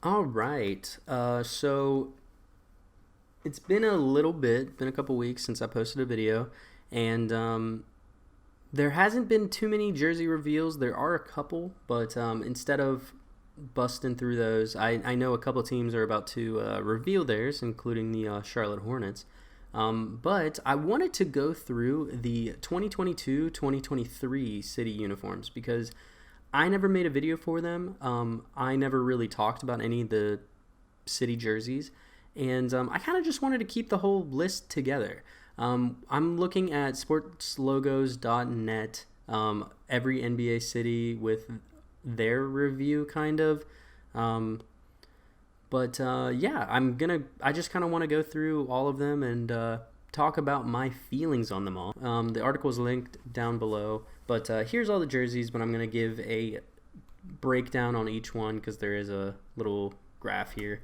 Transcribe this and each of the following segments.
All right. So it's been a little bit, been a couple weeks since I posted a video, and there hasn't been too many jersey reveals. There are a couple, but instead of busting through those, I know a couple teams are about to reveal theirs, including the Charlotte Hornets. But I wanted to go through the 2022-2023 City uniforms because I never made a video for them. I never really talked about any of the City jerseys, and I kind of just wanted to keep the whole list together. I'm looking at sportslogos.net, every NBA city with their review, kind of. Um, but yeah, I just kind of want to go through all of them and talk about my feelings on them all. The article is linked down below, but here's all the jerseys. But I'm gonna give a breakdown on each one because there is a little graph here.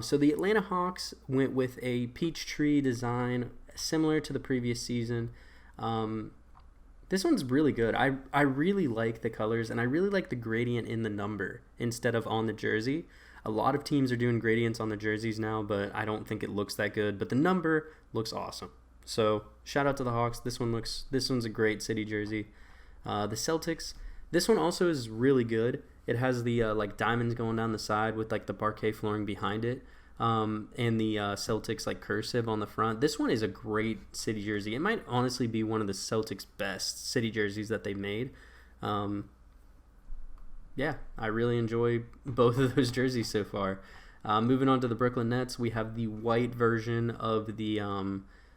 So the Atlanta Hawks went with a peach tree design similar to the previous season. Um, this one's really good. I really like the colors and I really like the gradient in the number instead of on the jersey. A lot of teams are doing gradients on the jerseys now, but I don't think it looks that good. But the number looks awesome. So shout out to the Hawks. This one's a great City jersey. The Celtics. This one also is really good. It has the like diamonds going down the side with like the parquet flooring behind it, and the Celtics like cursive on the front. This one is a great City jersey. It might honestly be one of the Celtics' best City jerseys that they've made. Um, yeah, I really enjoy both of those jerseys so far. Moving on to the Brooklyn Nets, we have the white version of the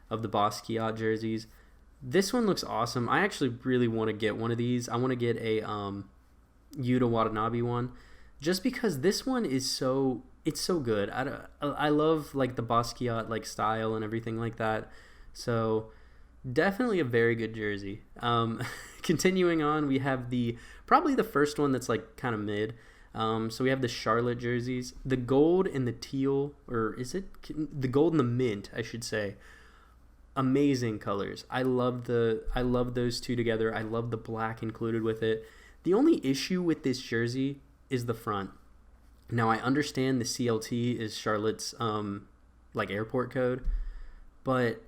Basquiat jerseys. This one looks awesome. I actually really want to get one of these. I want to get a Yuta Watanabe one, just because this one is so good. I love like the Basquiat like style and everything like that. So definitely a very good jersey. Continuing on, we have the probably the first one that's like kind of mid. So we have the Charlotte jerseys, the gold and the teal, or is it the gold and the mint? I should say. Amazing colors. I love those two together. I love the black included with it. The only issue with this jersey is the front. Now I understand the CLT is Charlotte's like airport code, but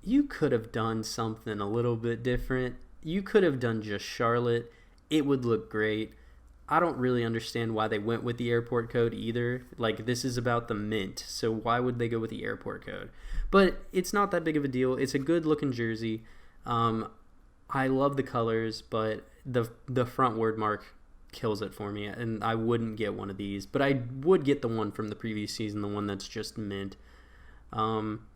you could have done something a little bit different. You could have done just Charlotte. It would look great. I don't really understand why they went with the airport code either. Like, this is about the mint, so why would they go with the airport code? But it's not that big of a deal. It's a good looking jersey. Um, I love the colors, but the front word mark kills it for me, and I wouldn't get one of these. But I would get the one from the previous season, the one that's just mint. Um,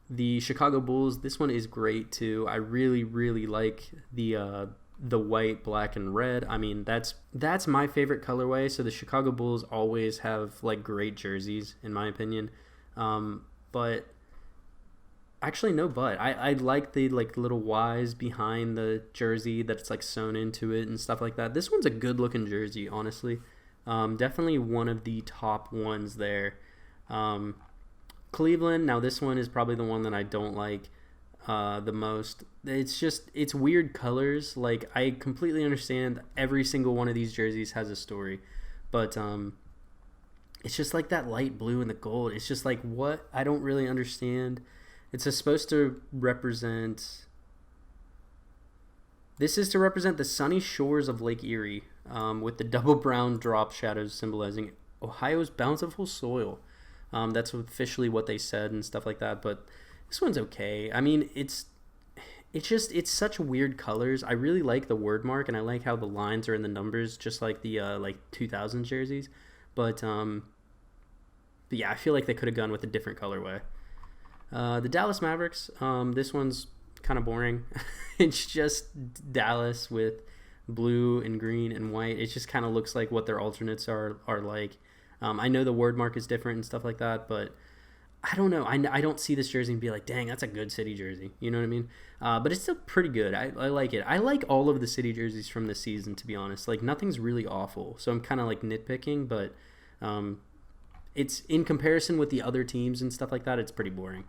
the Chicago Bulls, this one is great too. I really, really like the white, black, and red. I mean, that's my favorite colorway. So the Chicago Bulls always have like great jerseys, in my opinion. But actually, no, but I like the like little Y's behind the jersey that's like sewn into it and stuff like that. This one's a good looking jersey, honestly. Definitely one of the top ones there. Um, Cleveland. Now this one is probably the one that I don't like the most. It's weird colors. Like, I completely understand every single one of these jerseys has a story, but it's just like that light blue and the gold. It's just like, what? I don't really understand. It's supposed to represent. This is to represent the sunny shores of Lake Erie, with the double brown drop shadows symbolizing Ohio's bountiful soil. That's officially what they said and stuff like that. But this one's okay. I mean, it's such weird colors. I really like the word mark and I like how the lines are in the numbers, just like the like 2000 jerseys. But but yeah, I feel like they could have gone with a different colorway. The Dallas Mavericks. This one's kind of boring. It's just Dallas with blue and green and white. It just kind of looks like what their alternates are like. I know the word mark is different and stuff like that, but I don't know. I don't see this jersey and be like, dang, that's a good City jersey. You know what I mean? But it's still pretty good. I like it. I like all of the City jerseys from this season, to be honest. Like, nothing's really awful. So I'm kind of like nitpicking, but um, it's in comparison with the other teams and stuff like that, it's pretty boring.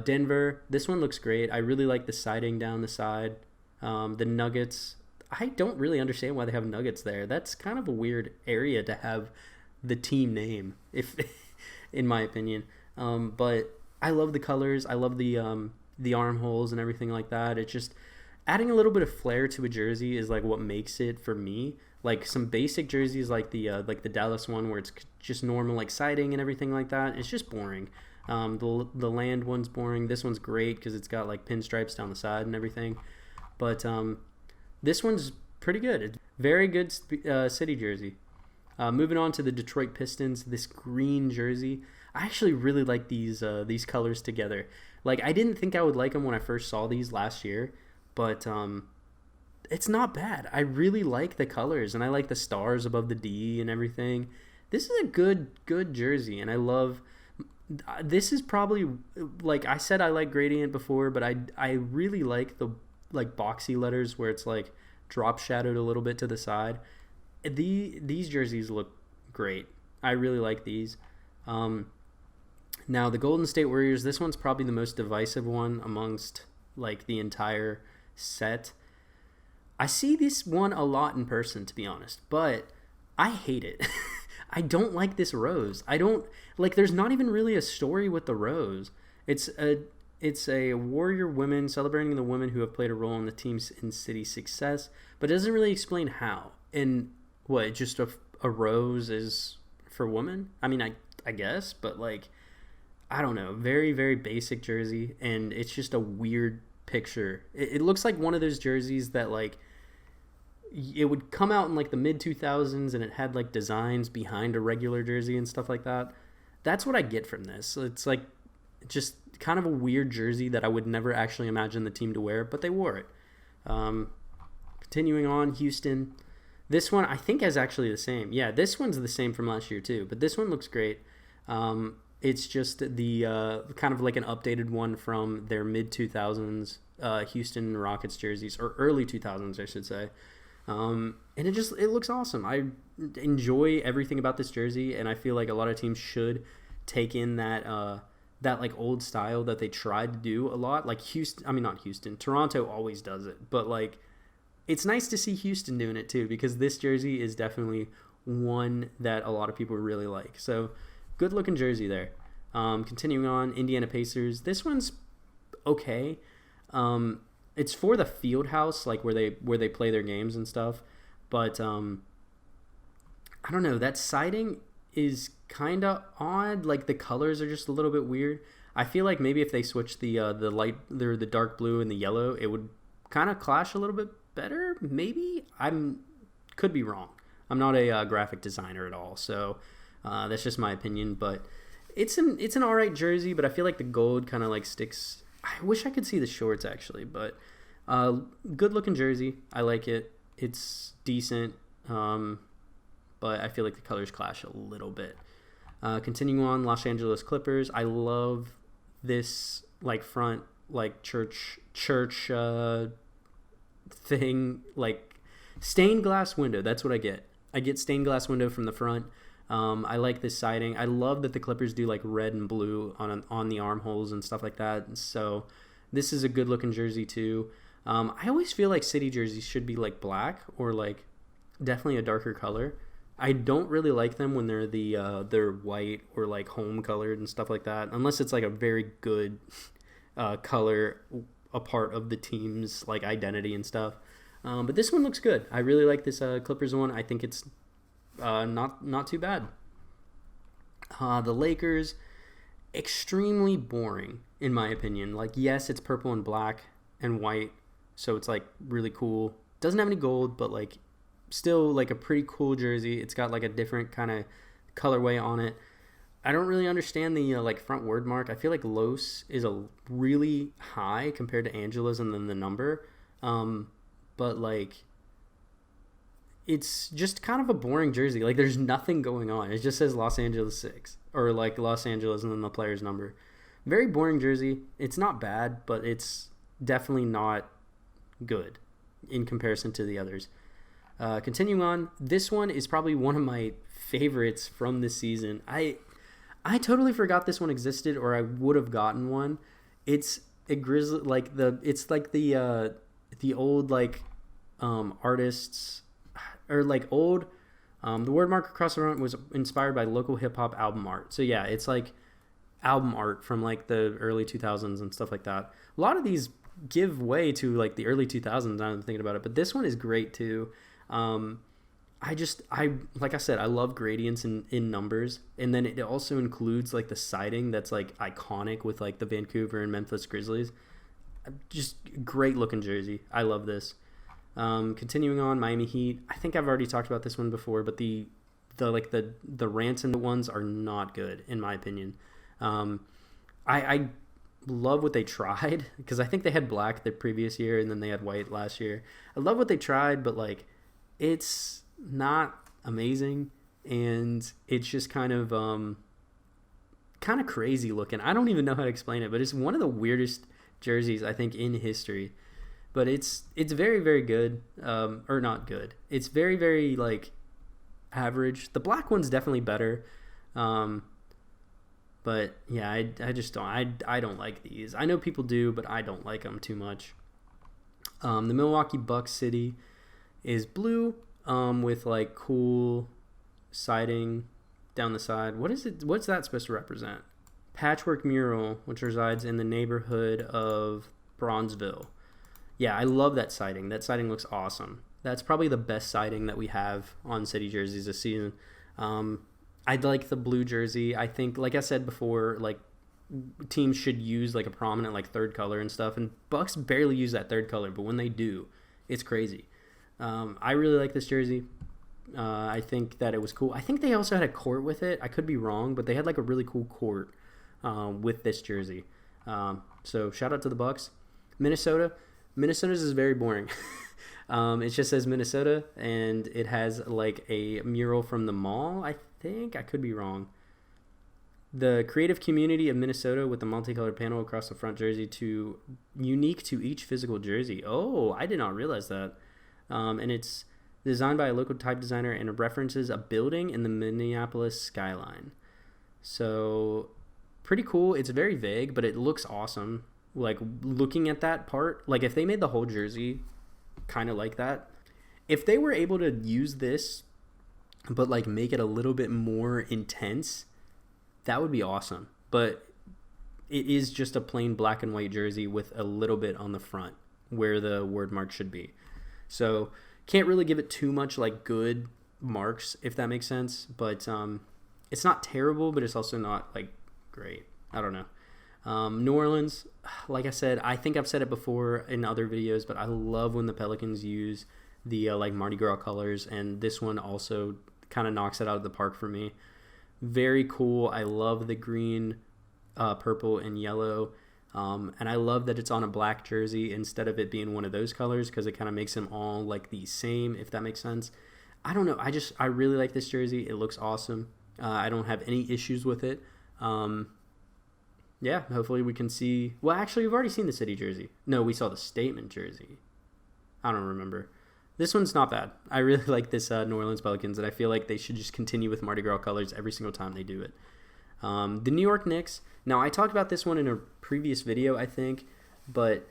Denver, this one looks great. I really like the siding down the side. The Nuggets, I don't really understand why they have Nuggets there. That's kind of a weird area to have the team name, if in my opinion. But I love the colors. I love the armholes and everything like that. It's just adding a little bit of flair to a jersey is like what makes it for me. Like some basic jerseys, like the Dallas one, where it's just normal like siding and everything like that. It's just boring. The land one's boring. This one's great because it's got like pinstripes down the side and everything. But this one's pretty good. It's very good city jersey. Moving on to the Detroit Pistons, this green jersey. I actually really like these colors together. Like I didn't think I would like them when I first saw these last year, but it's not bad. I really like the colors, and I like the stars above the D and everything. This is a good jersey, and I love. This is probably, like I said, I like gradient before, but I really like the like boxy letters where it's like drop shadowed a little bit to the side. These jerseys look great. I really like these. Now the Golden State Warriors, this one's probably the most divisive one amongst like the entire set. I see this one a lot in person, to be honest, but I hate it. I don't like this rose. I don't like. There's not even really a story with the rose. It's a Warrior women celebrating the women who have played a role in the team's in city success, but it doesn't really explain how. And what, just a rose is for women? I mean, I guess, but like, I don't know. Very, very basic jersey, and it's just a weird picture. It looks like one of those jerseys that like it would come out in like the mid 2000s, and it had like designs behind a regular jersey and stuff like that. That's what I get from this. It's like just kind of a weird jersey that I would never actually imagine the team to wear, but they wore it. Continuing on, Houston. This one I think is actually the same. Yeah, this one's the same from last year too, but this one looks great. It's just the kind of like an updated one from their mid 2000s Houston Rockets jerseys, or early 2000s, I should say. And it looks awesome. I enjoy everything about this jersey, and I feel like a lot of teams should take in that like old style that they tried to do a lot. Like Toronto always does it, but like it's nice to see Houston doing it too, because this jersey is definitely one that a lot of people really like. So good looking jersey there. Continuing on, Indiana Pacers. This one's okay. It's for the field house, like where they play their games and stuff. But I don't know. That siding is kind of odd. Like the colors are just a little bit weird. I feel like maybe if they switched the dark blue and the yellow, it would kind of clash a little bit better. Maybe could be wrong. I'm not a graphic designer at all, so that's just my opinion. But it's an alright jersey, but I feel like the gold kind of like sticks. I wish I could see the shorts actually, but good looking jersey. I like it. It's decent, but I feel like the colors clash a little bit. Continuing on, Los Angeles Clippers. I love this like front like church thing, like stained glass window. That's what I get. I get stained glass window from the front. I like this siding. I love that the Clippers do like red and blue on the armholes and stuff like that. So this is a good looking jersey too. I always feel like city jerseys should be like black or like definitely a darker color. I don't really like them when they're white or like home colored and stuff like that, unless it's like a very good color, a part of the team's like identity and stuff. But this one looks good. I really like this Clippers one. I think it's not too bad. The Lakers, extremely boring in my opinion. Like, yes, it's purple and black and white, so it's like really cool. Doesn't have any gold, but like still like a pretty cool jersey. It's got like a different kind of colorway on it. I don't really understand the like front word mark. I feel like Los is a really high compared to Angela's and then the number. But like it's just kind of a boring jersey. Like there's nothing going on. It just says Los Angeles 6 or like Los Angeles and then the player's number. Very boring jersey. It's not bad, but it's definitely not good in comparison to the others. Continuing on, this one is probably one of my favorites from this season. I totally forgot this one existed, or I would have gotten one. It's a grizzly, like the old like artists or like old The word mark across the front was inspired by local hip hop album art. So yeah, it's like album art from like the early 2000s and stuff like that. A lot of these give way to like the early 2000s. I'm thinking about it, but this one is great too. Um, I like I said, I love gradients in numbers, and then it also includes like the siding that's like iconic with like the Vancouver and Memphis Grizzlies. Just great looking jersey. I love this. Continuing on, Miami Heat. I think I've already talked about this one before, but the ransom ones are not good in my opinion. I love what they tried because I think they had black the previous year and then they had white last year. I love what they tried, but like it's not amazing and it's just kind of crazy looking. I don't even know how to explain it, but it's one of the weirdest jerseys I think in history. But it's very very good, or not good. It's very very like average. The black one's definitely better, but yeah, I just don't I don't like these. I know people do, but I don't like them too much. The Milwaukee Bucks city is blue, with like cool siding down the side. What is it? What's that supposed to represent? Patchwork mural, which resides in the neighborhood of Bronzeville. Yeah, I love that siding. That siding looks awesome. That's probably the best siding that we have on city jerseys this season. I'd like the blue jersey. I think, like I said before, like teams should use like a prominent like third color and stuff. And Bucks barely use that third color, but when they do, it's crazy. I really like this jersey. I think that it was cool. I think they also had a court with it. I could be wrong, but they had like a really cool court with this jersey. So shout out to the Bucks. Minnesota's is very boring. It just says Minnesota, and it has like a mural from the mall, I think. I could be wrong. The creative community of Minnesota with the multicolored panel across the front jersey unique to each physical jersey. Oh, I did not realize that. And it's designed by a local type designer and it references a building in the Minneapolis skyline. So pretty cool. It's very vague, but it looks awesome. Like looking at that part, like if they made the whole jersey kind of like that, if they were able to use this but like make it a little bit more intense, that would be awesome. But it is just a plain black and white jersey with a little bit on the front where the word mark should be. So can't really give it too much like good marks, if that makes sense. But it's not terrible, but it's also not like great. I don't know. New Orleans, like I said, I think I've said it before in other videos, but I love when the Pelicans use the like Mardi Gras colors, and this one also kind of knocks it out of the park for me. Very cool. I love the green, purple, and yellow, and I love that it's on a black jersey instead of it being one of those colors because it kind of makes them all like the same, if that makes sense. I don't know. I really like this jersey. It looks awesome. I don't have any issues with it. Yeah, hopefully we can see... Well, actually, we've already seen the city jersey. No, we saw the statement jersey. I don't remember. This one's not bad. I really like this New Orleans Pelicans, and I feel like they should just continue with Mardi Gras colors every single time they do it. The New York Knicks. Now, I talked about this one in a previous video, I think, but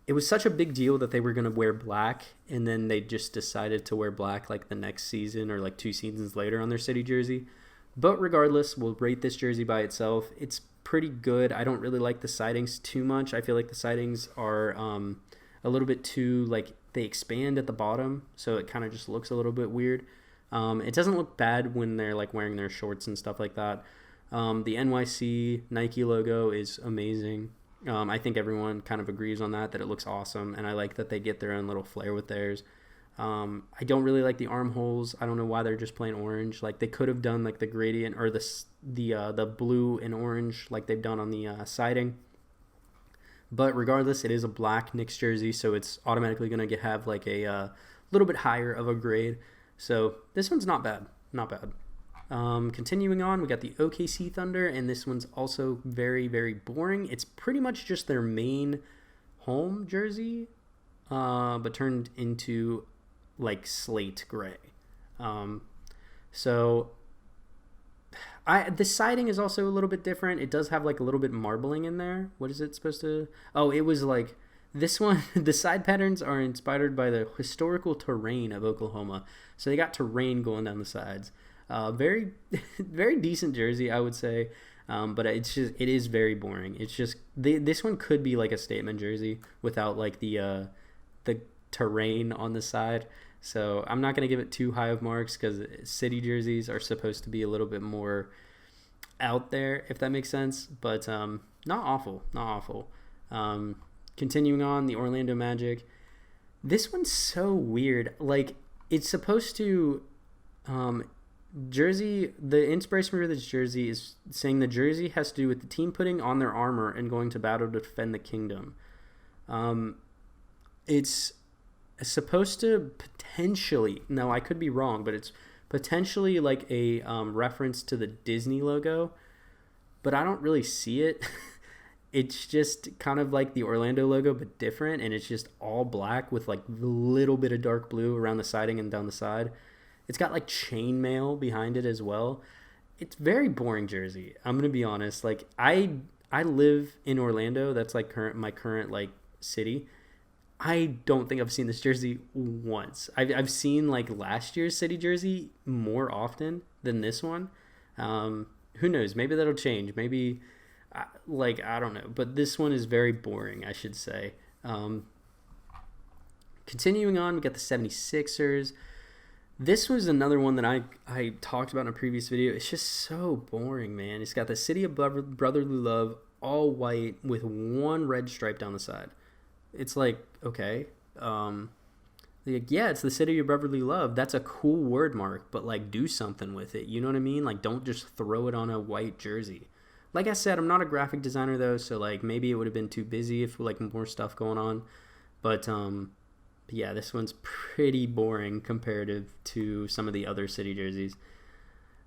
it was such a big deal that they were going to wear black, and then they just decided to wear black like the next season or like 2 seasons later on their city jersey. But regardless, we'll rate this jersey by itself. It's pretty good. I don't really like the sidings too much. I feel like the sidings are a little bit too, like, they expand at the bottom, so it kind of just looks a little bit weird. It doesn't look bad when they're like wearing their shorts and stuff like that. The NYC Nike logo is amazing. I think everyone kind of agrees on that it looks awesome, and I like that they get their own little flair with theirs. I don't really like the armholes. I don't know why they're just plain orange. Like they could have done like the gradient or the blue and orange like they've done on the siding. But regardless, it is a black Knicks jersey, so it's automatically going to have like a little bit higher of a grade. So this one's not bad. Not bad. Continuing on, we got the OKC Thunder, and this one's also very, very boring. It's pretty much just their main home jersey, but turned into like slate gray. So the siding is also a little bit different. It does have like a little bit marbling in there. What is it supposed to? Oh, it was like This one, the side patterns are inspired by the historical terrain of Oklahoma. So they got terrain going down the sides. Very, very decent jersey, I would say. But it is very boring. It's just this one could be like a statement jersey without like the terrain on the side. So I'm not gonna give it too high of marks because city jerseys are supposed to be a little bit more out there, if that makes sense. But not awful, not awful. Continuing on, the Orlando Magic. This one's so weird. Like, it's supposed to jersey. The inspiration for this jersey is saying the jersey has to do with the team putting on their armor and going to battle to defend the kingdom. It's supposed to potentially. No, I could be wrong, but it's potentially like a reference to the Disney logo, but I don't really see it. It's just kind of like the Orlando logo, but different, and it's just all black with like a little bit of dark blue around the siding and down the side. It's got like chainmail behind it as well. It's very boring jersey. I'm gonna be honest. Like I live in Orlando. That's like my current like city. I don't think I've seen this jersey once. I've seen like last year's city jersey more often than this one. Who knows? Maybe that'll change. Maybe. Like, I don't know, but this one is very boring, I should say. Continuing on, we got the 76ers. This was another one that I talked about in a previous video. It's just so boring, man. It's got the City of Brotherly Love, all white with one red stripe down the side. It's like, okay, like, yeah, it's the City of Brotherly Love. That's a cool word mark, but like, do something with it. You know what I mean? Like, don't just throw it on a white jersey. Like I said, I'm not a graphic designer though, so like maybe it would have been too busy if like more stuff going on. But yeah, this one's pretty boring comparative to some of the other city jerseys.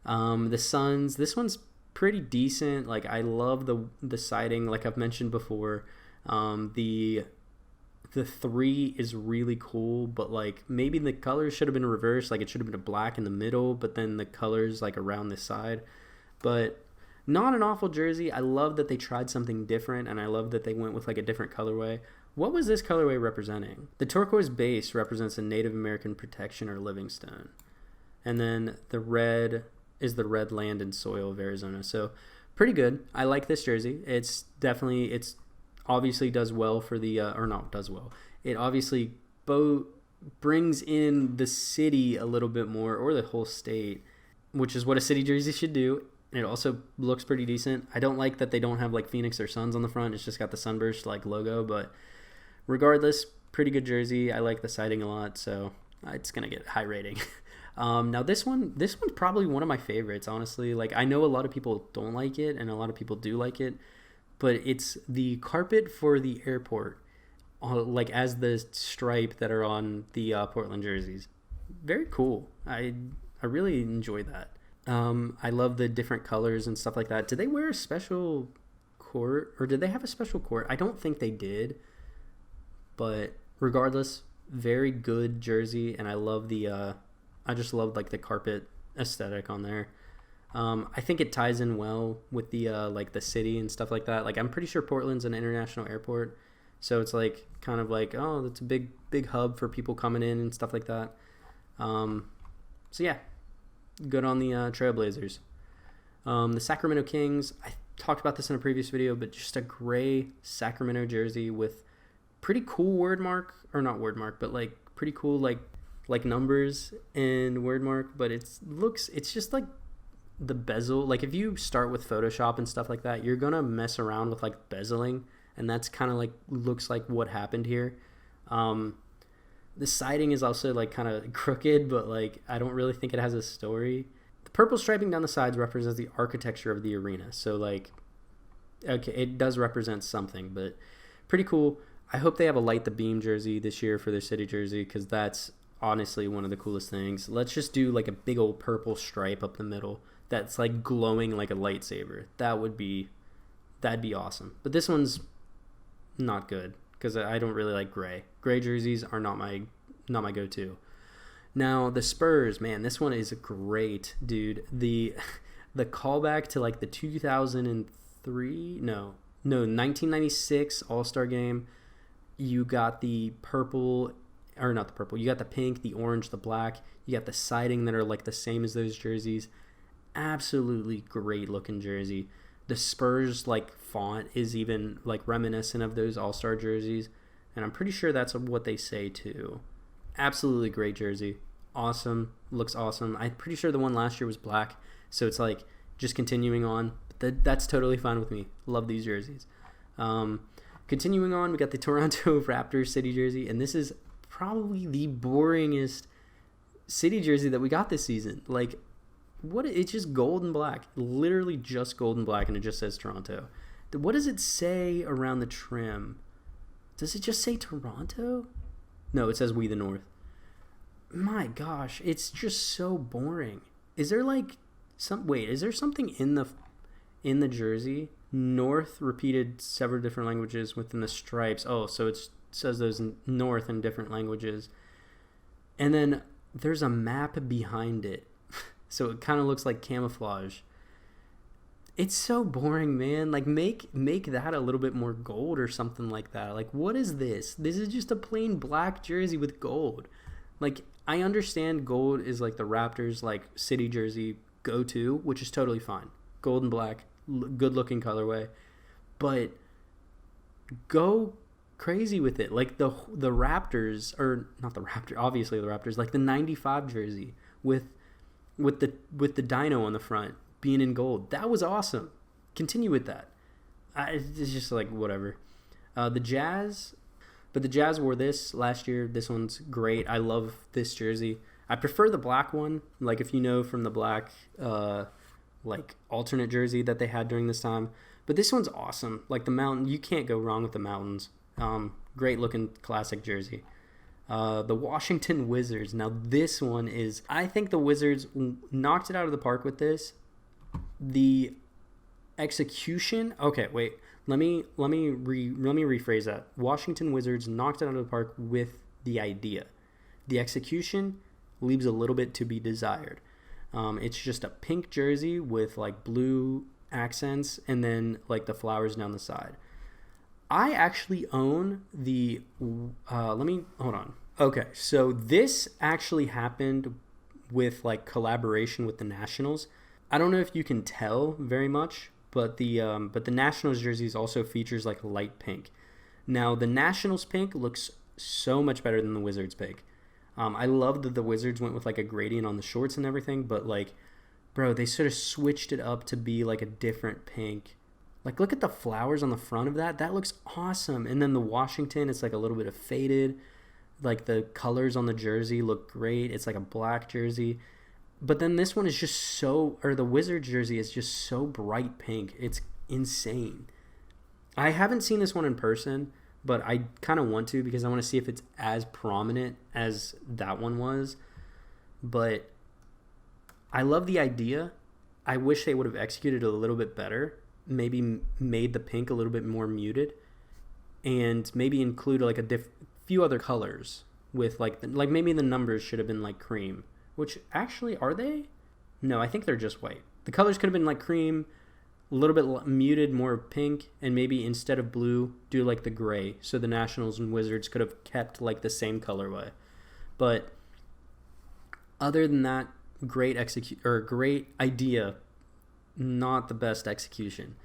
The Suns, this one's pretty decent. Like, I love the siding, like I've mentioned before. The 3 is really cool, but like maybe the colors should have been reversed. Like, it should have been a black in the middle, but then the colors like around the side. But not an awful jersey. I love that they tried something different, and I love that they went with like a different colorway. What was this colorway representing? The turquoise base represents a Native American protection or living stone. And then the red is the red land and soil of Arizona. So pretty good. I like this jersey. It's obviously does well for the, or not does well. It obviously brings in the city a little bit more, or the whole state, which is what a city jersey should do. And it also looks pretty decent. I don't like that they don't have like Phoenix or Suns on the front. It's just got the Sunburst like logo, but regardless, pretty good jersey. I like the siding a lot, so it's gonna get a high rating. Now this one's probably one of my favorites, honestly. Like, I know a lot of people don't like it, and a lot of people do like it, but it's the carpet for the airport, like as the stripe that are on the Portland jerseys. Very cool. I really enjoy that. I love the different colors and stuff like that. Did they wear a special court, or did they have a special court? I don't think they did, but regardless, very good jersey, and I love I just love like the carpet aesthetic on there. I think it ties in well with the like the city and stuff like that. Like, I'm pretty sure Portland's an international airport, so it's like kind of like, oh, that's a big hub for people coming in and stuff like that. So yeah. Good on the Trailblazers. The Sacramento Kings, I talked about this in a previous video, but just a gray Sacramento jersey with pretty cool word mark, or not word mark, but like pretty cool like numbers and word mark, but it's just like the bezel. Like, if you start with Photoshop and stuff like that, you're gonna mess around with like bezeling, and that's kind of like looks like what happened here. The siding is also like kind of crooked, but like I don't really think it has a story. The purple striping down the sides represents the architecture of the arena. So like, okay, it does represent something, but pretty cool. I hope they have a Light the Beam jersey this year for their city jersey, because that's honestly one of the coolest things. Let's just do like a big old purple stripe up the middle that's like glowing like a lightsaber. That'd be awesome. But this one's not good, because I don't really like gray. Gray jerseys are not my go-to. Now, the Spurs, man, this one is great, dude. The callback to like the 1996 All-Star game. You got the purple, or not the purple. You got the pink, the orange, the black. You got the siding that are like the same as those jerseys. Absolutely great looking jersey. The Spurs like font is even like reminiscent of those All-Star jerseys, and I'm pretty sure that's what they say too. Absolutely great jersey. Awesome. Looks awesome. I'm pretty sure the one last year was black, so it's like just continuing on. That's totally fine with me. Love these jerseys. Continuing on, we got the Toronto Raptors city jersey, and this is probably the boringest city jersey that we got this season. Like, what? It's just gold and black. Literally just gold and black, and it just says Toronto. What does it say around the trim? Does it just say Toronto? No, it says We the North. My gosh, it's just so boring. Is there like is there something in the jersey? North repeated several different languages within the stripes. Oh, so it says those North in different languages. And then there's a map behind it. So it kind of looks like camouflage. It's so boring, man. Like make that a little bit more gold or something like that. Like, what is this? This is just a plain black jersey with gold. Like, I understand gold is like the Raptors like city jersey go-to, which is totally fine. Gold and black, good looking colorway. But go crazy with it. Like the Raptors, or not the Raptors, obviously the Raptors, like the 95 jersey with the dino on the front being in gold. That was awesome. Continue with that. It's just like whatever. The Jazz wore this last year. This one's great. I love this jersey. I prefer the black one. Like if you know from the black like alternate jersey that they had during this time. But this one's awesome. Like the mountain, you can't go wrong with the mountains. Great looking classic jersey. The Washington Wizards. Now this one is, I think the Wizards knocked it out of the park with this. The execution. Okay, wait. Let me rephrase that. Washington Wizards knocked it out of the park with the idea. The execution leaves a little bit to be desired. It's just a pink jersey with like blue accents and then like the flowers down the side. I actually own the hold on. Okay, so this actually happened with like collaboration with the Nationals. I don't know if you can tell very much, but the Nationals jerseys also features like light pink. Now the Nationals pink looks so much better than the Wizards pink. I love that the Wizards went with like a gradient on the shorts and everything, but like, bro, they sort of switched it up to be like a different pink. Like, look at the flowers on the front of that. That looks awesome. And then the Washington, it's like a little bit of faded. Like the colors on the jersey look great. It's like a black jersey. But then this one is just the Wizards jersey is just so bright pink. It's insane. I haven't seen this one in person, but I kind of want to because I want to see if it's as prominent as that one was. But I love the idea. I wish they would have executed it a little bit better. Maybe made the pink a little bit more muted, and maybe include like a few other colors with like maybe the numbers should have been like cream. Which actually, are they? No, I think they're just white. The colors could have been like cream, a little bit muted, more pink, and maybe instead of blue, do like the gray. So the Nationals and Wizards could have kept like the same colorway. But other than that, great idea, not the best execution.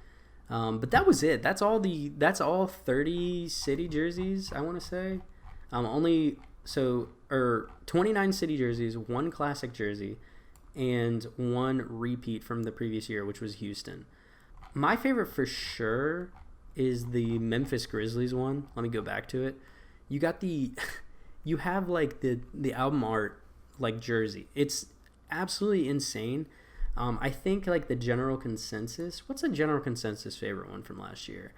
But that was it. That's all 30 city jerseys, I want to say. 29 city jerseys, one classic jersey, and one repeat from the previous year, which was Houston. My favorite for sure is the Memphis Grizzlies one. Let me go back to it. You have like the album art like jersey. It's absolutely insane. I think like the general consensus. What's the general consensus favorite one from last year?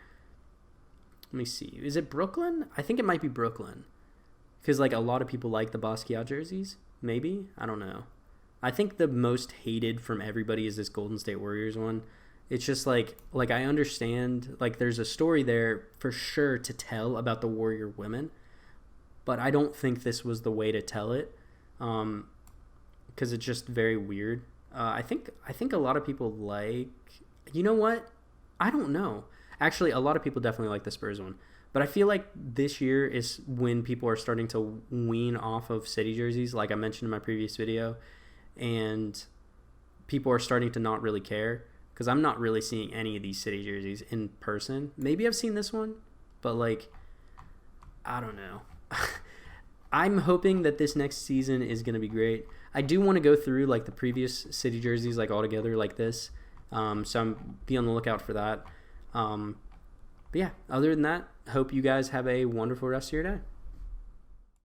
Let me see. Is it Brooklyn? I think it might be Brooklyn. Because like a lot of people like the Basquiat jerseys. Maybe? I don't know. I think the most hated from everybody is this Golden State Warriors one. It's just like I understand like there's a story there for sure to tell about the Warrior women, but I don't think this was the way to tell it, because it's just very weird. I think a lot of people like, you know what? I don't know. Actually, a lot of people definitely like the Spurs one, But I feel like this year is when people are starting to wean off of city jerseys, like I mentioned in my previous video, and people are starting to not really care because I'm not really seeing any of these city jerseys in person. Maybe I've seen this one, but like, I don't know. I'm hoping that this next season is going to be great. I do want to go through like the previous city jerseys like all together like this. So be on the lookout for that. But yeah, other than that, hope you guys have a wonderful rest of your day.